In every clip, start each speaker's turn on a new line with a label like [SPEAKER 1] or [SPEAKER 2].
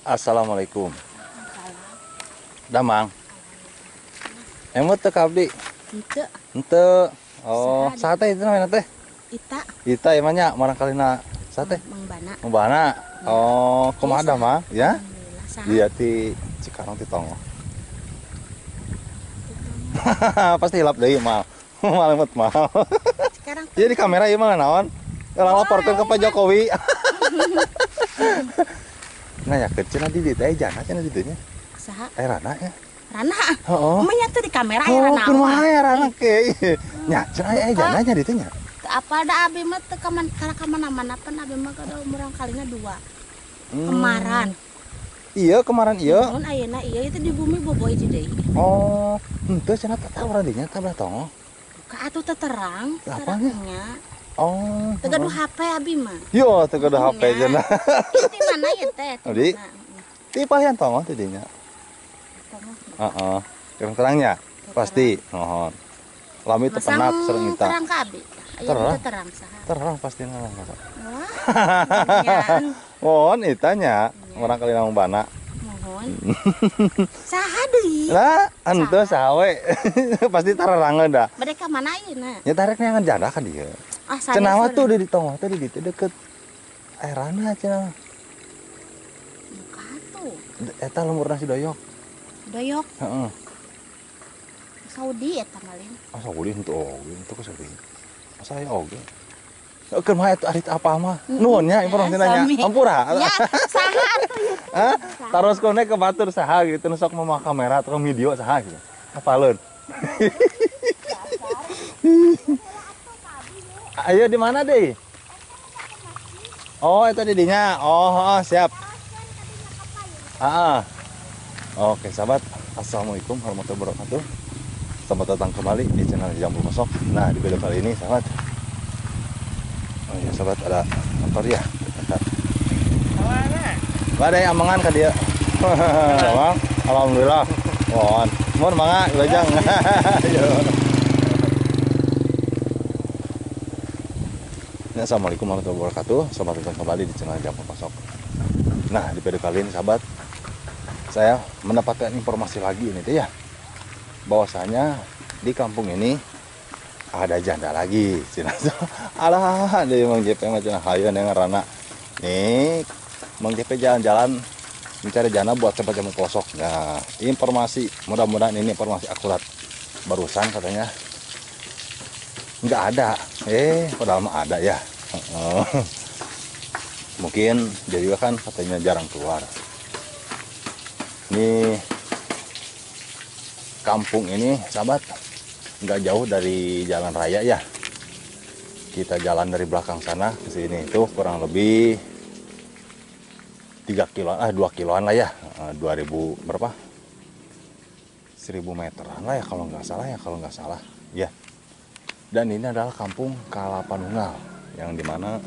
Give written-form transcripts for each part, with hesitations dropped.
[SPEAKER 1] Assalamualaikum. Damang. Emot teh kabdi.
[SPEAKER 2] Henteu.
[SPEAKER 1] Henteu. Oh, sate itu namanya teh.
[SPEAKER 2] Ita.
[SPEAKER 1] Ita emangnya marangkalina sate.
[SPEAKER 2] Mang Bana.
[SPEAKER 1] Mang Bana. Oh, kumaha Damang? Ya?
[SPEAKER 2] Alhamdulillah. Saha?
[SPEAKER 1] Dia ti Cikarang ti Tongo. Pasti hilap deui mah. Malemut mah.
[SPEAKER 2] Sekarang
[SPEAKER 1] Jadi di kamera ieu mah naon? Orang laporkeun ke Pak Jokowi. Nah ya kecil nanti di teh jana cenah di dieu nya.
[SPEAKER 2] saha?
[SPEAKER 1] Rana ya.
[SPEAKER 2] Rana.
[SPEAKER 1] Heeh.
[SPEAKER 2] Emangnya tuh di kamera ya
[SPEAKER 1] Oh,
[SPEAKER 2] Rana.
[SPEAKER 1] kumaha ya Rana ke? Nya cenah jana nya di teh nya.
[SPEAKER 2] Apa ada abi mah teu ka mana-mana pan abi mah kada umurang kalinya 2. Kemaran.
[SPEAKER 1] Iya, kemarin iya.
[SPEAKER 2] Mun ayeuna ieu itu di bumi boboy itu deui.
[SPEAKER 1] Oh, henteu cenah teh tahu radinya teh belah tongo.
[SPEAKER 2] Ka atuh teu terang,
[SPEAKER 1] Apanya?
[SPEAKER 2] terangnya.
[SPEAKER 1] Oh.
[SPEAKER 2] Teu gaduh HP abi mah.
[SPEAKER 1] Yo, teu gaduh HP cenah.
[SPEAKER 2] Di mana ieu teh?
[SPEAKER 1] Oh, di? Di palian tongo teh dinya. Heeh. Terang-terangnya pasti. Mohon. Lami teu penat sering minta.
[SPEAKER 2] Terang ka abi. Aya teu terang saha?
[SPEAKER 1] Terang pasti ngalah.
[SPEAKER 2] Wah.
[SPEAKER 1] Mohon itanya orang kali Mang Bana.
[SPEAKER 2] Mohon. Saha deui?
[SPEAKER 1] Lah, henteu sawe. Pasti tararangeun dah.
[SPEAKER 2] Mereka mana ayeuna?
[SPEAKER 1] Nya tarek neangan janda kan dia.
[SPEAKER 2] Ah,
[SPEAKER 1] Cenah mah tuh di tongo teh di ditu deket airana cenah.
[SPEAKER 2] Buka tuh.
[SPEAKER 1] Eta lemurna si Doyok.
[SPEAKER 2] Doyok
[SPEAKER 1] Heeh.
[SPEAKER 2] Saudi eta malin.
[SPEAKER 1] Asa ulih henteu oge, henteu Saudi. Asa aya oge. Keur mah eta arit apa mah? Nuhun nya informasi nanya. Hampura.
[SPEAKER 2] Ya, saha atuh ieu?
[SPEAKER 1] Hah? Taros kone ke batur saha gitu nu sok mama kamera atau video saha gitu. Apaleun? Ayo di mana deh? Oh, itu di dinya. Oh, siap. Oke, sahabat. Assalamualaikum warahmatullahi wabarakatuh. Selamat datang kembali di channel Jambul Masok. Nah, di video kali ini, sahabat. Oh ya, sahabat, ada motor ya. Bentar. Ada yang amangan ka dia. Bang, alhamdulillah. Mohon. Mohon mangga lajang. Assalamualaikum warahmatullahi wabarakatuh. Selamat datang kembali di channel Jambul Masok. Nah, di video kali ini, sahabat, saya mendapatkan informasi lagi ini tuh ya, bahwasanya di kampung ini ada janda lagi. Alah, ada Mang JP macam hayu yang Rana. Nih, Mang JP jalan-jalan mencari janda buat tempat jamu kosok. Nah, informasi mudah-mudahan ini informasi akurat. Barusan katanya nggak ada, padahal mah ada ya. Mungkin dia juga kan katanya jarang keluar. Ini kampung ini, sahabat, nggak jauh dari jalan raya ya. Kita jalan dari belakang sana ke sini itu kurang lebih 3 kiloan, 2 kiloan lah ya. 2000 berapa? 1000 meteran lah ya kalau nggak salah ya. Dan ini adalah kampung Kalapanunggal yang dimana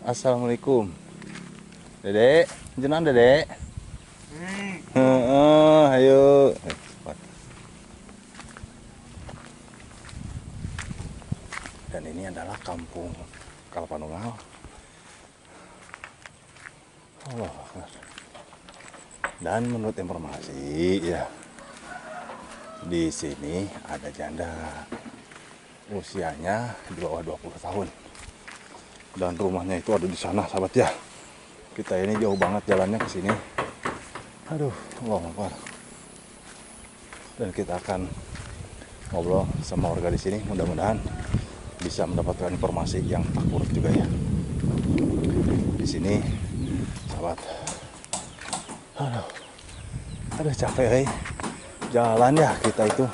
[SPEAKER 1] Assalamualaikum Dedek, jenang Dedek. Ayo. Dan ini adalah kampung Kalapanunggal. Allah. Dan menurut informasi ya, di sini ada janda usianya di bawah 20 tahun. Dan rumahnya itu ada di sana, sahabat ya. Kita ini jauh banget jalannya ke sini. Aduh, Allah Akbar. Dan kita akan ngobrol sama warga di sini. Mudah-mudahan bisa mendapatkan informasi yang akurat juga ya. Di sini, sahabat. Aduh capek, jalan ya kita itu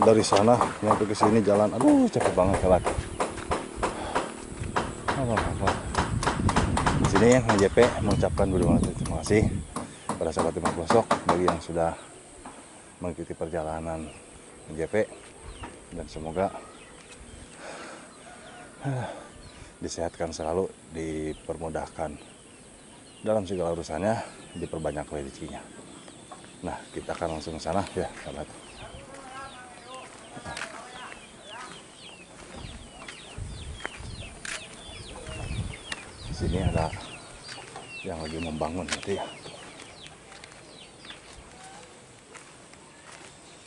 [SPEAKER 1] dari sana nyampe ke sini jalan. Aduh capek banget sahabat. Di sini Mang JP mengucapkan terima kasih pada sahabat Timah Pelosok bagi yang sudah mengikuti perjalanan Mang JP, dan semoga disehatkan selalu, dipermudahkan dalam segala urusannya, diperbanyak rezekinya. Nah, kita akan langsung ke sana ya, sahabat. Di sini ada yang lagi membangun nanti ya.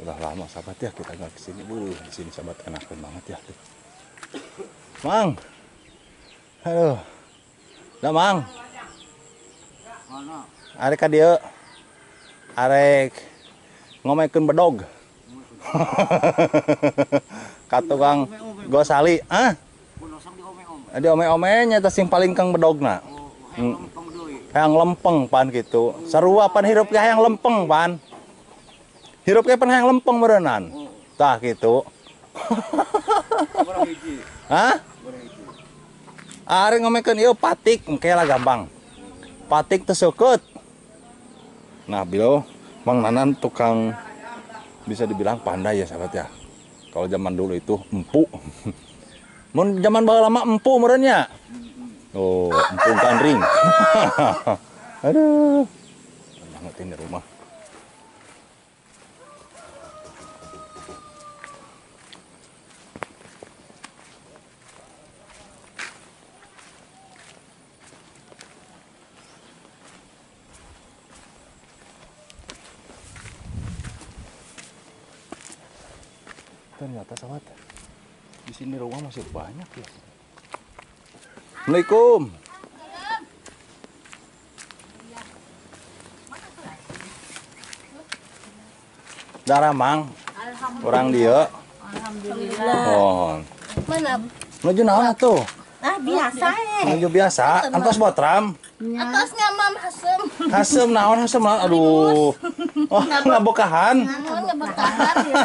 [SPEAKER 1] Udah lama sahabat ya kita nggak kesini. Di sini sahabat enakan banget ya. Mang, aduh, dah Mang. Arek ka dieu. Arek ngomekeun bedog. Ka tukang gosali, ah? Di ome-ome nya tas yang paling kang bedogna. Hayang lempeng pan gitu. Sarua pan hirup ge hayang lempeng pan. Hirup ge pan hayang lempeng meureunnan. Tah gitu. Hah? Ari ngomekeun ieu patik engke lah gampang. Patik teu seukeut. Nah, bilo Mang Nanan tukang bisa dibilang pandai ya sahabat ya. Kalau zaman dulu itu empu. Mun zaman baheula lama empu meureun nya. Oh, empu gandring. Aduh. Banget ini rumah. Ternyata sahabat, di sini rumah masih banyak ya. Assalamualaikum. Darah Mang, orang dia.
[SPEAKER 2] Alhamdulillah.
[SPEAKER 1] Oh,
[SPEAKER 2] Mana?
[SPEAKER 1] menuju naon atuh?
[SPEAKER 2] Ah, biasa
[SPEAKER 1] Menuju biasa, antos botram.
[SPEAKER 2] Atasnya mam hasem.
[SPEAKER 1] Hasem naon hasem naon? Aduh. Oh, ngabokahan.
[SPEAKER 2] Naon nggak bertahan ya.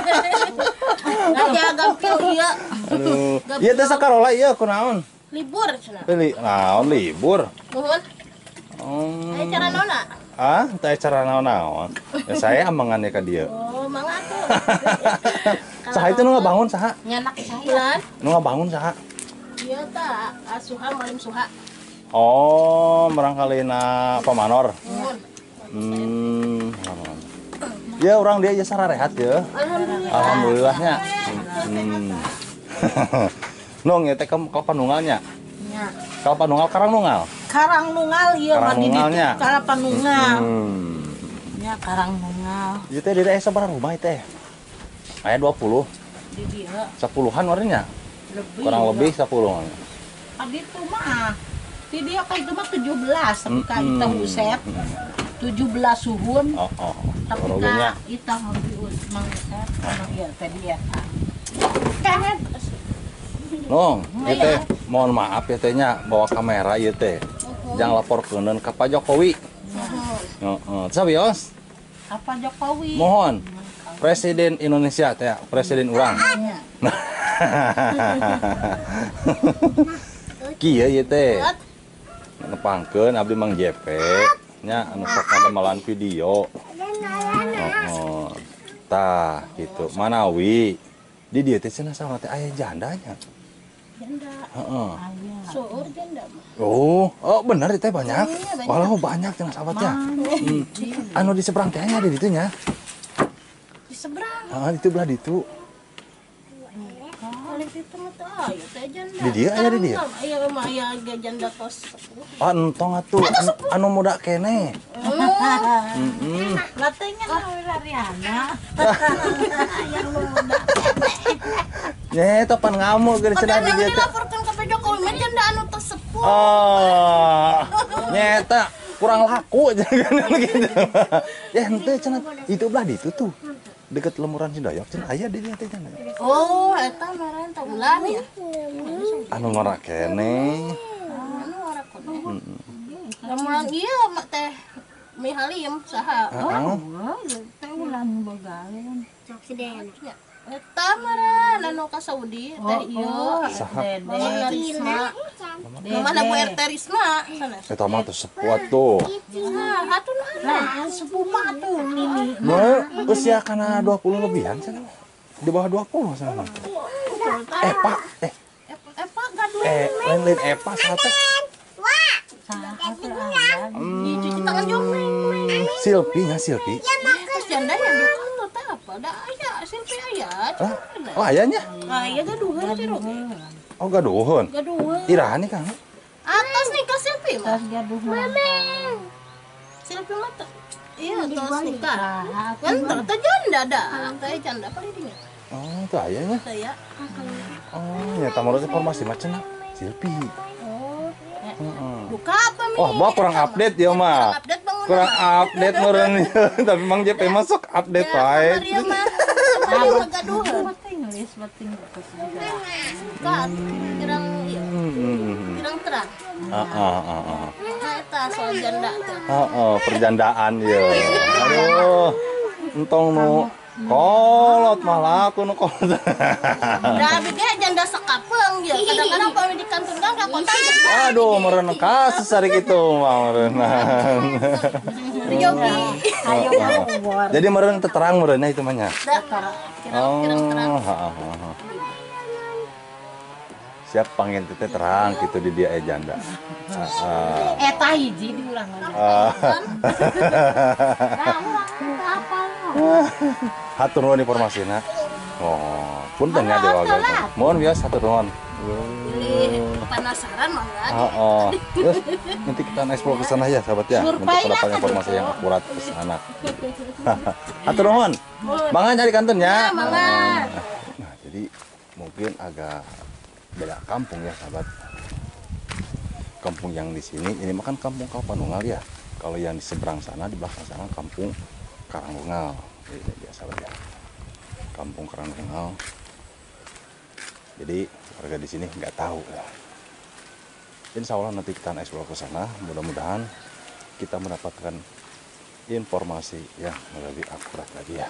[SPEAKER 2] Ngajak gampil ieu.
[SPEAKER 1] Aduh. Ieu teh sakarola ieu kunaon?
[SPEAKER 2] Libur cenah.
[SPEAKER 1] Pilih naon libur.
[SPEAKER 2] Nuhun. Aya cara nona?
[SPEAKER 1] Ah, teh cara naon-naon. Ya saya amangannya ka dieu.
[SPEAKER 2] Oh, mangga tuh.
[SPEAKER 1] Saha itu nu ngabangun saha?
[SPEAKER 2] Nyanak saya.
[SPEAKER 1] Nu ngabangun saha?
[SPEAKER 2] Iya ta, Suha Malim Suha.
[SPEAKER 1] Oh, barangkalina pamanor.
[SPEAKER 2] Nuhun.
[SPEAKER 1] Ya orang dia jasa rehat ya.
[SPEAKER 2] Alhamdulillah.
[SPEAKER 1] Alhamdulillahnya. Nong ya teh kapan nungalnya?
[SPEAKER 2] Nya.
[SPEAKER 1] Kapan nungal karang nungal?
[SPEAKER 2] Karang nungal ieu mah di ditu
[SPEAKER 1] nungalnya.
[SPEAKER 2] kalapan nungal. Nya karang nungal.
[SPEAKER 1] Ieu teh di daerah sabaraha rumah teh? Aya 20.
[SPEAKER 2] Di dieu
[SPEAKER 1] 10-an warnanya.
[SPEAKER 2] lebih.
[SPEAKER 1] Kurang lebih 10-an.
[SPEAKER 2] Adi tuh mah. Di dia ka itu mah 17 tapi ka itu uset. 17 suhun.
[SPEAKER 1] Oh, oh.
[SPEAKER 2] Tapi
[SPEAKER 1] Orangnya.
[SPEAKER 2] ka itu harus mangset. Iya tadi ya. Kan
[SPEAKER 1] Nong, ieu teh mohon maaf ya tehnya bawa kamera ieu teh. Jangan laporkeun ka Pak Jokowi. Heeh. Sabios.
[SPEAKER 2] apa Jokowi?
[SPEAKER 1] Mohon. Presiden Indonesia teh, presiden urang. Kieu ieu teh. Nepangkeun abdi Mang JP nya anu sok ngademelan video. Heeh. Tah gitu. Manawi di dieu teh cenah saha teh aya jandanya.
[SPEAKER 2] Janda.
[SPEAKER 1] Heeh.
[SPEAKER 2] Sour janda.
[SPEAKER 1] Oh, oh benar teh banyak.
[SPEAKER 2] Iya, banyak.
[SPEAKER 1] Walau banyak cenah sahabat ya. Anu di seberang teh nya di ditu nya.
[SPEAKER 2] Di seberang.
[SPEAKER 1] Heeh, itu belah ditu.
[SPEAKER 2] Kalau itu mah teh aya teh janda.
[SPEAKER 1] Di dia aya di dia.
[SPEAKER 2] Aya mah aya ge janda tos.
[SPEAKER 1] Ah entong atuh anu muda kene.
[SPEAKER 2] Latenya Riana. Yang muda.
[SPEAKER 1] Nya eta pan ngamuk geus cenah di
[SPEAKER 2] Padahal
[SPEAKER 1] dieu teh.
[SPEAKER 2] dilaporkan ke Pak Jokowi mah janda anu terseput.
[SPEAKER 1] Oh, nyeta kurang laku jangan gitu. Ya henteu cenah itu belah ditu tuh. Deket lemuran Cidoyok cenah aya di dieu teh cenah.
[SPEAKER 2] Oh, eta meren teh ulan ya.
[SPEAKER 1] Anu ngora kene.
[SPEAKER 2] Anu ora kene. Lamun ieu mah teh mie halim saha?
[SPEAKER 1] Heeh.
[SPEAKER 2] Teh ulan bagalen. Eta meren anu ka Saudi teh ieu.
[SPEAKER 1] Saha?
[SPEAKER 2] Mama Risma. Mana Bu RT Risma sana.
[SPEAKER 1] Eta mah teh sepuat tuh.
[SPEAKER 2] Nah, atuh nah sepuh mah atuh nini.
[SPEAKER 1] Nah, usia kana 20 lebihan cenah. Di bawah 20 cenah. Pak,
[SPEAKER 2] Pak gaduh.
[SPEAKER 1] lain Epa saha teh?
[SPEAKER 2] Di cuci tangan jomeng.
[SPEAKER 1] Silpi nya Silpi.
[SPEAKER 2] Terus janda yang di kantor teh apa? Da aya silpi aya.
[SPEAKER 1] Hah? Oh ayahnya?
[SPEAKER 2] Aya gaduhan sih Robi.
[SPEAKER 1] Oh gaduhun.
[SPEAKER 2] Gaduhan.
[SPEAKER 1] Irahan nih Kang.
[SPEAKER 3] Atas nih kak selfie mah.
[SPEAKER 2] Tas gaduh
[SPEAKER 3] Selfie mah iya tos nikah. Kan ternyata janda ada. Kayak janda apa ini?
[SPEAKER 1] Oh, itu ayahnya.
[SPEAKER 3] Saya.
[SPEAKER 1] Oh, nyata menurut informasi macam Silpi.
[SPEAKER 3] Oh.
[SPEAKER 1] Heeh.
[SPEAKER 3] Buka apa nih?
[SPEAKER 1] Wah, Bapak kurang update ya,
[SPEAKER 3] Kurang
[SPEAKER 1] mah.
[SPEAKER 3] update bangun.
[SPEAKER 1] Kurang update meureun. Tapi Mang JP masuk update wae.
[SPEAKER 3] Maria mah. Tadi mah gaduhan.
[SPEAKER 2] nulis batin terus juga.
[SPEAKER 3] Buka. Kirang iya.
[SPEAKER 1] Hmm.
[SPEAKER 3] Kirang terang.
[SPEAKER 1] Heeh.
[SPEAKER 3] Nah, eta soal janda teh.
[SPEAKER 1] Perjandaan ya. Aduh. Entong nu kolot malah aku nu kolot.
[SPEAKER 3] Dah bikin janda sekapeung ya. Kadang-kadang pami di kantor enggak kota janda.
[SPEAKER 1] Aduh, meureun kasus hari kitu mah meureunnan.
[SPEAKER 3] Riyogi.
[SPEAKER 2] Ayo keluar.
[SPEAKER 1] Jadi meureun teu terang meureunnya itu mah nya.
[SPEAKER 3] Kirang terang.
[SPEAKER 1] Heeh. Siap panggil teh terang gitu di dia janda.
[SPEAKER 2] Eta hiji diulang lagi. Apa
[SPEAKER 1] Hatur nuhun informasina. Oh, punten ya dewa gagal. Mohon biasa hatur nuhun.
[SPEAKER 3] Penasaran mah kan?
[SPEAKER 1] Terus nanti kita eksplor ke sana ya sahabat ya untuk mendapatkan informasi yang akurat ke sana. Hatur nuhun. Mangan cari kantornya.
[SPEAKER 3] Mangan.
[SPEAKER 1] Nah, jadi mungkin agak beda kampung ya sahabat. Kampung yang di sini ini makan kampung Kalpanunggal ya. Kalau yang di seberang sana di belakang sana kampung Karangungal. Ini dia sahabat ya. Kampung Karangungal. Jadi warga di sini nggak tahu ya. Insya Allah nanti kita eksplor ke sana. Mudah-mudahan kita mendapatkan informasi yang lebih akurat lagi ya.